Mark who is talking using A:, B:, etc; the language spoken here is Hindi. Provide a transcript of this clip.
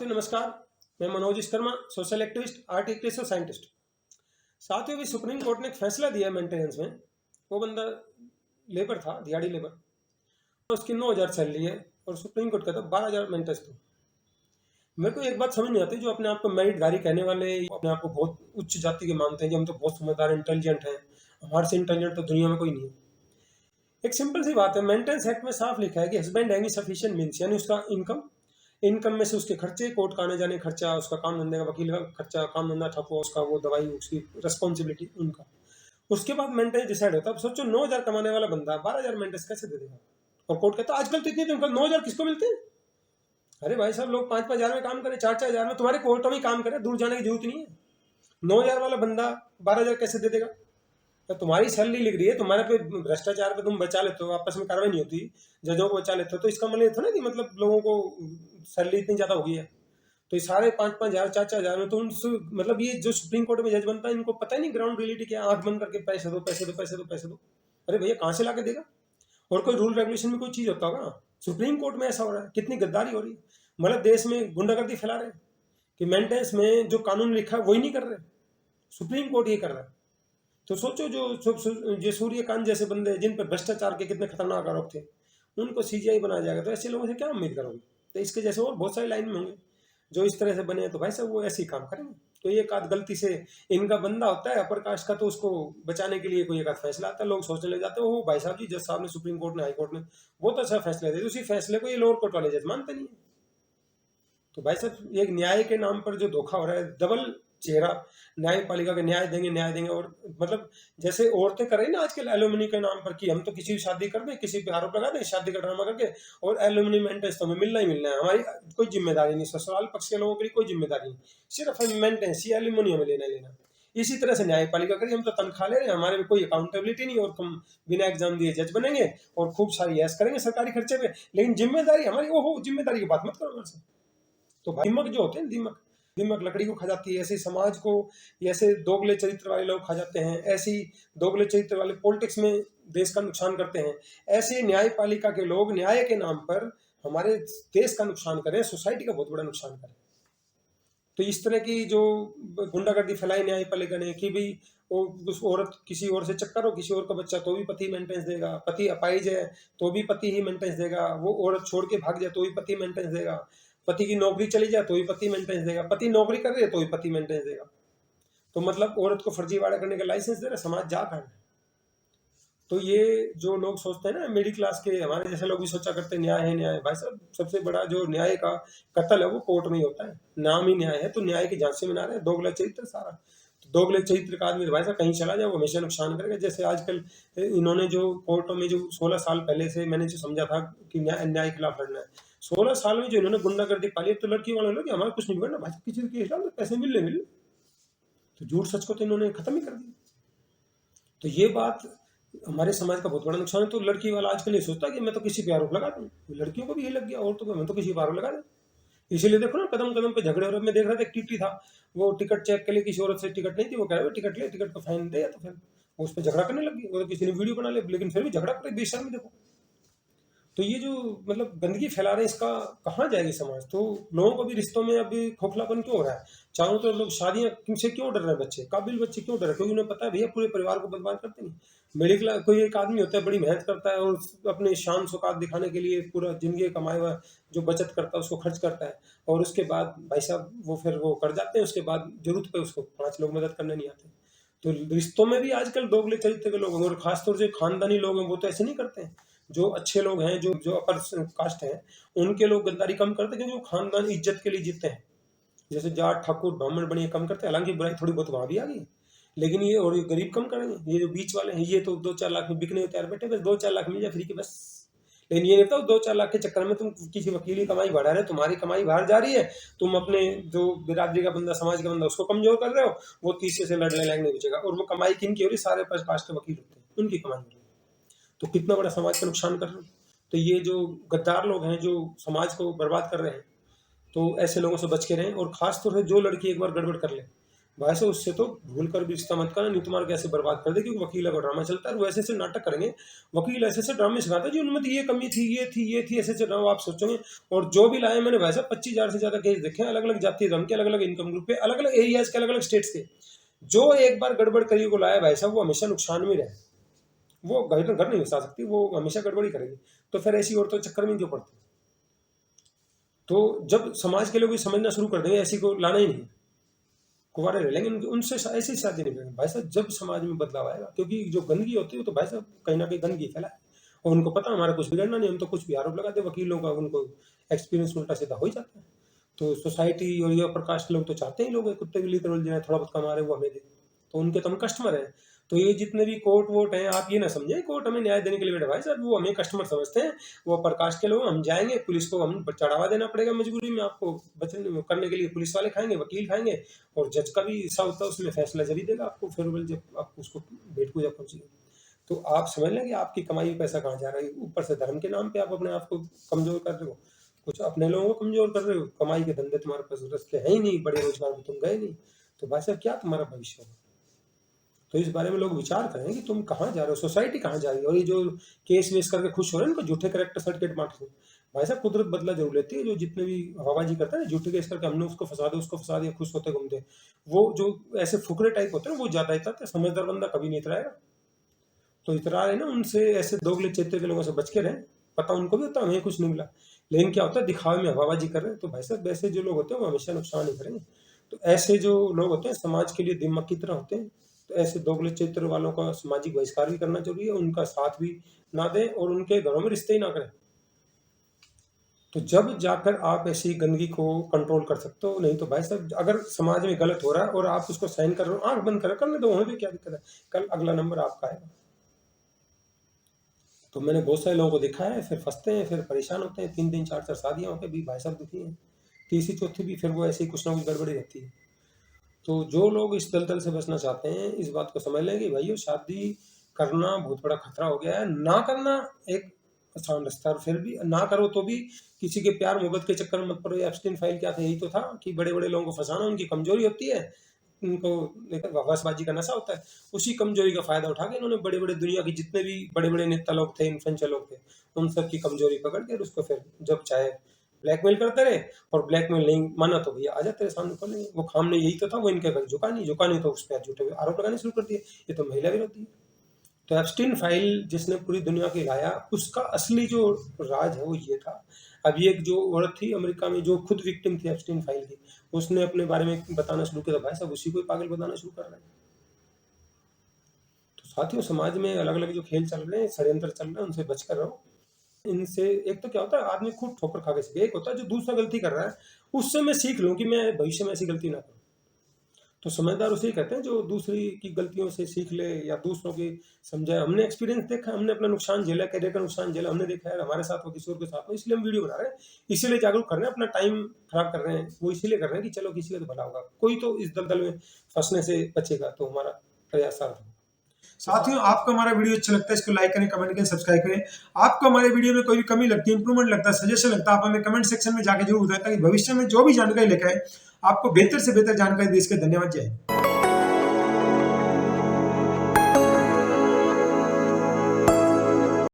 A: साथियों नमस्कार। मैं Manoj Sharma, social activist, art activist और साइंटिस्ट। साथियों, भी सुप्रीम कोर्ट ने एक फैसला दिया मेंटेनेंस में। वो बंदा लेबर था, दिहाड़ी लेबर, तो उसकी 9,000 सैलरी है और सुप्रीम कोर्ट कहता 12,000 मेंटेनेंस दो। मेरे को एक बात समझ नहीं आती, जो अपने आप को मेरिटधारी कहने वाले, अपने आप को बहुत उच्च जाति के मानते हैं कि हम तो बहुत समझदार इंटेलिजेंट हैं, हमारे से इंटेलिजेंट तो दुनिया में कोई नहीं है। एक सिंपल सी बात है, मेंटेनेंस एक्ट में साफ लिखा है कि हस्बैंड हैविंग सफिशिएंट मींस, यानी उसका इनकम में से उसके खर्चे, कोर्ट का आने जाने खर्चा, उसका काम धंधे का, वकील का खर्चा, काम धंधा ठप हुआ उसका, वो दवाई, उसकी रिस्पॉन्सिबिलिटी उनका, उसके बाद मेंटेनेंस डिसाइड होता है। अब सोचो 9,000 कमाने वाला बंदा 12,000 मेंटेनेंस कैसे दे देगा? और कोर्ट कहता है आजकल तो इतनी तनख्वाह 9,000 किसको मिलते हैं? अरे भाई साहब, लोग 5-5 हजार में काम करें, 4-4 हजार में, तुम्हारे कोर्टों में काम करें, दूर जाने की जरूरत नहीं है। 9,000 वाला बंदा 12,000 कैसे दे देगा? तो तुम्हारी सैलरी लिख रही है, तुम्हारे पे भ्रष्टाचार पे तुम बचा लेते हो, आपस में कार्रवाई नहीं होती, जजों को बचा लेते हो, तो इसका मतलब था ना कि मतलब लोगों को सैलरी इतनी ज्यादा हो गई है। तो ये सारे 5-5 हजार, 4-4 हजार में तो मतलब ये जो सुप्रीम कोर्ट में जज बनता है, इनको पता ही नहीं ग्राउंड रियलिटी क्या, आंख बंद करके पैसे दो पैसे दो पैसे दो पैसे दो। अरे भैया, कहाँ से ला के देगा? और कोई रूल रेगुलेशन में कोई चीज होता होगा? सुप्रीम कोर्ट में ऐसा हो रहा है, कितनी गद्दारी हो रही है। मतलब देश में गुंडागर्दी फैला रहे हैं कि मेंटेनेंस में जो कानून लिखा है वही नहीं कर रहे, सुप्रीम कोर्ट ये कर रहा है। तो सोचो, जो सूर्यकांत जैसे बंदे, जिन पर भ्रष्टाचार के कितने खतरनाक आरोप थे, उनको सीजीआई बनाया जाएगा, तो ऐसे लोगों से क्या उम्मीद करोगे? तो इसके जैसे और बहुत सारी लाइन में होंगे जो इस तरह से बने, तो भाई साहब वो ऐसे ही काम करेंगे। तो एक आध गलती से इनका बंदा होता है अपर कास्ट का, तो उसको बचाने के लिए कोई एक आध फैसला आता है, लोग सोचने लग जाते हैं वो भाई साहब जी, जज साहब ने, सुप्रीम कोर्ट ने, हाई कोर्ट ने बहुत अच्छा फैसला दिया, उसी फैसले को ये लोअर कोर्ट वाले जज मानते नहीं है। तो भाई साहब, एक न्याय के नाम पर जो धोखा हो रहा है, डबल चेहरा, न्यायपालिका के न्याय देंगे। और मतलब जैसे औरतें कर रही ना आजकल एलुमनी के नाम पर, कि हम तो किसी भी शादी कर दें, किसी पे आरोप लगा दें, शादी का ड्रामा करके, और एलुमनी मेंटेनेंस तो हमें मिलना ही मिलना है, हमारी कोई जिम्मेदारी नहीं, ससुराल पक्ष के लोगों के लिए कोई जिम्मेदारी नहीं, सिर्फ मेंटेनेंस या एलुमनी हमें लेना। इसी तरह से न्यायपालिका करिए, हम तो तनख्वाह ले रहे हैं, हमारे में कोई अकाउंटेबिलिटी नहीं, और हम बिना एग्जाम दिए जज बनेंगे और खूब सारी ऐश करेंगे सरकारी खर्चे पे, लेकिन जिम्मेदारी हमारी, ओहो जिम्मेदारी की बात मत करो हमारे से। तो दिमक जो होते हैं, दिमक लकड़ी को खा जाती है, ऐसे समाज को, ऐसे दोगले चरित्र वाले लोग खा जाते हैं, ऐसी दोगले चरित्र वाले पॉलिटिक्स में देश का नुकसान करते हैं, ऐसे न्यायपालिका के लोग न्याय के नाम पर हमारे देश का नुकसान करें, सोसाइटी का बहुत बड़ा नुकसान करें। तो इस तरह की जो गुंडागर्दी फैलाई न्यायपालिका ने, कि भाई वो उस औरत, किसी और से चक्कर हो, किसी और का बच्चा, तो भी पति मेंटेनेंस देगा, पति अपाहिज है तो भी पति ही मेंटेनेंस देगा, वो औरत छोड़ के भाग जाए तो भी पति मेंटेनेंस देगा, पति की नौकरी चली जाए तो भी पति मेंटेनेंस देगा, पति नौकरी कर रही है तो भी पति मेंटेनेंस देगा। तो मतलब औरत को फर्जीवाड़ा करने का लाइसेंस दे रहा, समाज जा कहाँ है? तो ये जो लोग सोचते हैं ना, मिडिल क्लास के हमारे जैसे लोग भी सोचा करते हैं न्याय है न्याय, भाई साहब सबसे बड़ा जो न्याय का कत्ल है वो कोर्ट में ही होता है, नाम ही न्याय है, तो न्याय की झांसी में ना रहे, दोगला चरित्र सारा। तो दोगले चरित्र का आदमी भाई साहब कहीं चला जाए वो हमेशा नुकसान करेगा। जैसे आजकल इन्होंने जो कोर्टों में जो 16 साल पहले से मैंने जो समझा था कि न्याय के खिलाफ लड़ना है, 16 साल में जो इन्होंने गुंडागर्दी पाली, तो लड़की वाले लोग हमारा कुछ नहीं करना, भाई किसी के खिलाफ पैसे मिल, तो झूठ सच को तो इन्होंने खत्म ही कर दिया। तो ये बात हमारे समाज का बहुत बड़ा नुकसान है। तो लड़की वाला आजकल ये सोचता है कि मैं तो किसी पे आरोप लगा दूं, लड़कियों को भी ये लग गया, औरतों को मैं तो किसी पे आरोप लगा दूं। इसीलिए देखो ना, कदम कदम पे झगड़े हो रहे। मैं देख रहा था एक टीटी था, वो टिकट चेक के लिए किसी औरत से टिकट नहीं थी, वो कह रहे टिकट ले, टिकट का फाइन दे, तो फिर उस पर झगड़ा करने लगी, वो तो किसी ने वीडियो बना लिया, लेकिन फिर भी झगड़ा करे, बेशर्मी देखो। तो ये जो मतलब गंदगी फैला रहे हैं, इसका कहाँ जाएगी समाज? तो लोगों को भी रिश्तों में अभी खोखलापन क्यों हो रहा है? चारों तरफ लोग शादियां से क्यों डर रहे हैं? बच्चे, काबिल बच्चे क्यों डर रहे हैं? क्योंकि उन्हें पता है भैया पूरे परिवार को बर्बाद करते नहीं। मिडिल क्लास कोई एक आदमी होता है, बड़ी मेहनत करता है और अपने शान सौकात दिखाने के लिए पूरा जिंदगी कमाया हुआ जो बचत करता है उसको खर्च करता है, और उसके बाद भाई साहब वो फिर वो कर जाते हैं, उसके बाद जरूरत पे उसको 5 लोग मदद करने नहीं आते। तो रिश्तों में भी आजकल दोगले चरित्र के लोग हैं, और खासतौर से खानदानी लोग हैं, वो तो ऐसे नहीं करते हैं। जो अच्छे लोग हैं, जो जो अपर कास्ट हैं, उनके लोग गद्दारी कम करते हैं, क्योंकि वो खानदान इज्जत के लिए जीते हैं। जैसे जाट, ठाकुर, ब्राह्मण बनिए कम करते हैं, हालांकि बुराई थोड़ी बहुत वहां भी आ गई, लेकिन ये और ये गरीब कम करेंगे। ये जो बीच वाले हैं, ये तो 2-4 लाख में बिकने को तैयार बैठे, बस 2-4 लाख मिल जाए फ्री के बस। लेकिन ये नहीं बताओ 2-4 लाख के चक्कर में तुम किसी वकील की कमाई बढ़ा रहे हो, तुम्हारी कमाई बाहर जा रही है, तुम अपने जो बिरादरी का बंदा, समाज का बंदा, उसको कमजोर कर रहे हो, वो तीसरे से लड़ने लायक नहीं बचेगा। और वो कमाई किन की हो रही? सारे पास के वकील होते हैं, उनकी कमाई हो रही है। तो कितना बड़ा समाज का नुकसान कर रहे हो। तो ये जो गद्दार लोग हैं, जो समाज को बर्बाद कर रहे हैं, तो ऐसे लोगों से बच के रहें। और खास तौर से जो लड़की एक बार गड़बड़ कर ले, भाई साहब उससे तो भूल कर भी रिश्ता मत करना, नहीं तुम्हारा कैसे बर्बाद कर दे, क्योंकि वकील का ड्रामा चलता है, वो ऐसे ऐसे नाटक करेंगे, वकील ऐसे ऐसे ड्रामे सिखाता है जी उनमें तो ये कमी थी, ये थी, ये थी, ऐसे चल रहा आप सोचोगे। और जो भी लाए मैंने भाई साहब 25,000 से ज्यादा केस देखे, अलग अलग जाति धर्म के, अलग अलग इनकम ग्रुप पे, अलग अलग एरियाज के, अलग अलग स्टेट्स के। जो एक बार गड़बड़ करिए को लाया भाई साहब वो हमेशा नुकसान में रहे, वो घर नहीं बसा सकती, वो हमेशा गड़बड़ी करेगी। तो फिर ऐसी औरतों चक्कर में क्यों पड़ती? तो जब समाज के लोग ये समझना शुरू कर देंगे ऐसी को लाना ही नहीं, कुंवारे रह लेंगे, उनसे ऐसी शादी नहीं करेंगे भाई साहब, जब समाज में बदलाव आएगा। क्योंकि जो गंदगी होती है वो तो भाई साहब कहीं ना कहीं गंदगी फैलाए, और उनको पता हमारा कुछ बिगड़ना नहीं, हम तो कुछ भी आरोप लगाते, वकीलों का उनको एक्सपीरियंस उल्टा सीधा हो ही जाता है। तो सोसाइटी और ये अपर कास्ट लोग तो चाहते ही लोग कुत्ते बिल्ली तरह जाए, थोड़ा बहुत कमा रहे वो हमें दे, तो उनके तो हम कस्टमर हैं। तो ये जितने भी कोर्ट वोट हैं, आप ये ना समझे कोर्ट हमें न्याय देने के लिए बैठे, भाई साहब वो हमें कस्टमर समझते हैं, वो अपर कास्ट के लोग। हम जाएंगे, पुलिस को हम चढ़ावा देना पड़ेगा मजबूरी में, आपको बचने करने के लिए पुलिस वाले खाएंगे, वकील खाएंगे, और जज का भी हिस्सा होता है उसमें, फैसला जब ही देगा आपको फेवरेबल, जब आप उसको भेंट पूजा पहुंचेगी। तो आप समझ लें कि आपकी कमाई पैसा कहाँ जा रहा है। ऊपर से धर्म के नाम पे आप अपने आप को कमजोर कर रहे हो, कुछ अपने लोगों को कमजोर कर रहे हो, कमाई के धंधे तुम्हारे पास रस्ते हैं ही नहीं, बड़े रोजगार में तुम गए नहीं, तो भाई साहब क्या तुम्हारा भविष्य होगा? तो इस बारे में लोग विचार करें कि तुम कहाँ जा रहे हो, सोसाइटी कहाँ जा रही है। और ये जो केस वेस करके खुश हो रहे हैं, इनको झूठे करेक्टर सर्टिफिकेट बांट रहे हैं, भाई साहब कुदरत बदला जरूर लेती है। जो जितने भी हवाबाजी करते हैं ना, झूठे केस करके हमने उसको फंसा दिया, खुश होते घूमते, वो जो ऐसे फुकरे टाइप होते हैं वो ज्यादा इतराते हैं, समझदार बंदा कभी नहीं इतराएगा। तो इतरा रहे ना, उनसे ऐसे दोगले चेते के लोगों से बच के रहें, पता उनको भी होता है हमें कुछ नहीं मिला, लेकिन क्या होता है दिखावे में हवाबाजी कर रहे हैं। तो भाई साहब वैसे जो लोग होते हैं वो हमेशा नुकसान ही करेंगे। तो ऐसे जो लोग होते हैं समाज के लिए दिमाग की तरह होते हैं, तो ऐसे दोगले चरित्र वालों का सामाजिक बहिष्कार भी करना जरूरी है, उनका साथ भी ना दें और उनके घरों में रिश्ते ही ना करें। तो जब जाकर आप ऐसी गंदगी को कंट्रोल कर सकते हो। नहीं तो भाई साहब अगर समाज में गलत हो रहा है और आप उसको सहन कर रहे हो, आंख बंद करने दो, वहां भी क्या दिक्कत है, कल अगला नंबर आपका आएगा। तो मैंने बहुत सारे लोगों को देखा है, फिर फंसते हैं, फिर परेशान होते हैं, 3 दिन 4 शादियां होकर भी भाई साहब दुखी हैं, तीसरी चौथी भी फिर वो ऐसे ही कुछ ना कुछ गड़बड़ी रहती है। तो जो लोग इस दलदल से बचना चाहते हैं इस बात को समझ लें कि भाई शादी करना बहुत बड़ा खतरा हो गया है, ना करना एक आसान रास्ता, और फिर भी ना करो तो भी किसी के प्यार मोहब्बत के चक्कर में मत पड़ो। एप्स्टीन फाइल क्या था, यही तो था कि बड़े बड़े लोगों को फंसाना, उनकी कमजोरी होती है, उनको लेकर वापसबाजी का नशा होता है, उसी कमजोरी का फायदा उठा के इन्होंने बड़े बड़े दुनिया के जितने भी बड़े बड़े नेता लोग थे, इन्फ्लुएंसर लोग थे, उन सब की कमजोरी पकड़ के उसको फिर जब चाहे ब्लैकमेल करते रहे, और ब्लैकमेल नहीं माना तो भैया आ जा तेरे सामने खोलेंगे। वो खाम ने यही तो था, वो इनके घर झुका नहीं तो उस पर झूठे आरोप लगाने शुरू कर दिए, ये तो महिला विरोधी है। तो एप्स्टीन फाइल जिसने पूरी दुनिया को हिलाया, उसका असली जो राज है वो ये था। अभी एक जो औरत थी अमेरिका में जो खुद विक्टिम थी एप्स्टीन फाइल की, उसने अपने बारे में बताना शुरू किया, भाई साहब उसी को पागल बताना शुरू कर रहे हैं। तो साथियों समाज में अलग अलग जो खेल चल रहे हैं, षड्यंत्र चल रहे हैं, उनसे बचकर रहो। इनसे एक तो क्या होता है, आदमी खुद ठोकर खा के सीखे, एक होता है जो दूसरा गलती कर रहा है उससे मैं सीख लूं कि मैं भविष्य में ऐसी गलती ना करूं। तो समझदार उसे कहते हैं जो दूसरी की गलतियों से सीख ले या दूसरों की समझे। हमने एक्सपीरियंस देखा, हमने अपना नुकसान झेला, कैरियर का नुकसान झेला, हमने देखा है हमारे साथ हो किसी और के साथ हो, इसलिए हम वीडियो बना रहे हैं, इसीलिए जागरूक कर रहे हैं, अपना टाइम खराब कर रहे हैं वो इसीलिए कर रहे हैं कि चलो किसी का तो भला होगा, कोई तो इस दलदल में फंसने से बचेगा, तो हमारा प्रयास सार्थक होगा। साथियों आपको हमारा वीडियो अच्छा लगता है इसको लाइक करें, कमेंट करें, सब्सक्राइब करें। आपको हमारे वीडियो में कोई भी कमी लगती है, इंप्रूवमेंट लगता है, सजेशन लगता है, आप हमें कमेंट सेक्शन में जाकर जरूर बताएं, ताकि भविष्य में जो भी जानकारी लेकर आए आपको बेहतर से बेहतर जानकारी दे सके। धन्यवाद, जय हिंद।